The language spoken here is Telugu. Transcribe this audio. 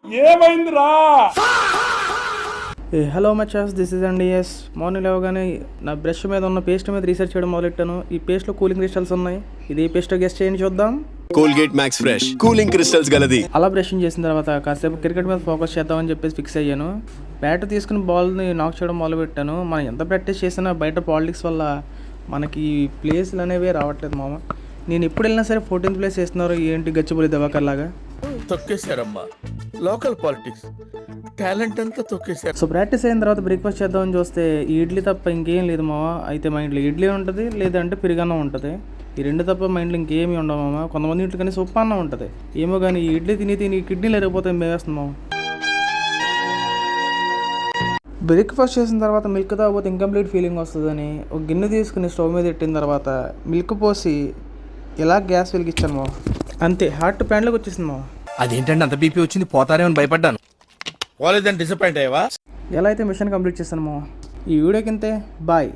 ఏమైందిరా? హలో మచాస్, దిస్ ఇస్ అండ్ ఎస్. మార్నింగ్ లేవగానే నా బ్రష్ మీద ఉన్న పేస్ట్ మీద రీసెర్చ్ చేయడం మొదలెట్టాను. ఈ పేస్ట్లో కూలింగ్ క్రిస్టల్స్ ఉన్నాయి. ఇది ఏ పేస్టో గెస్ట్ చేయండి చూద్దాం. Colgate max fresh cooling crystals గలది. అలా బ్రషింగ్ చేసిన తర్వాత కాసేపు క్రికెట్ మీద ఫోకస్ చేద్దామని చెప్పేసి ఫిక్స్ అయ్యాను. బ్యాట్ తీసుకుని బాల్ని నాక్ చేయడం మొదలుపెట్టాను. మనం ఎంత ప్రాక్టీస్ చేసినా బయట పాలిటిక్స్ వల్ల మనకి ప్లేస్లు అనేవి రావట్లేదు మామ. నేను ఎప్పుడు వెళ్ళినా సరే 14th ప్లేస్ వేస్తున్నారు. ఏంటి గచ్చిబౌలి దవాకర్లాగా తొక్కేశారమ్మా. లోకల్ పాలిటిక్స్ టాలెంట్ అంతా తొక్కేశారు. సో ప్రాక్టీస్ అయిన తర్వాత బ్రేక్ఫాస్ట్ చేద్దామని చూస్తే ఈ ఇడ్లీ తప్ప ఇంకేం లేదు మామ. అయితే మా ఇంట్లో ఇడ్లీ ఉంటుంది, లేదంటే పెరుగన్నం ఉంటుంది. ఈ రెండు తప్ప మా ఇంట్లో ఇంకేమీ ఉండవు మామ. కొంతమంది ఇంట్లో కానీ ఉప్పు అన్నం ఉంటుంది. ఏమో కానీ ఈ ఇడ్లీ తిని కిడ్నీలు ఎరిగిపోతే మేవేస్తుంది మామ. బ్రేక్ఫాస్ట్ చేసిన తర్వాత మిల్క్ తాగకపోతే ఇంకంప్లీట్ ఫీలింగ్ వస్తుందని ఒక గిన్నె తీసుకుని స్టవ్ మీద పెట్టిన తర్వాత మిల్క్ పోసి ఇలా గ్యాస్ వెలిగించాను మామ. అంతే, హార్ట్ ప్యాంట్లోకి వచ్చేసింది మామ. అదేంటంటే అంత బీపీ వచ్చింది, పోతారేమని భయపడ్డాను. కాలేజ్ అని డిసప్పాయింట్ అయ్యావా? ఎలా అయితే మిషన్ కంప్లీట్ చేశాను మామ. ఈ వీడియోకి ఇంతే, బాయ్.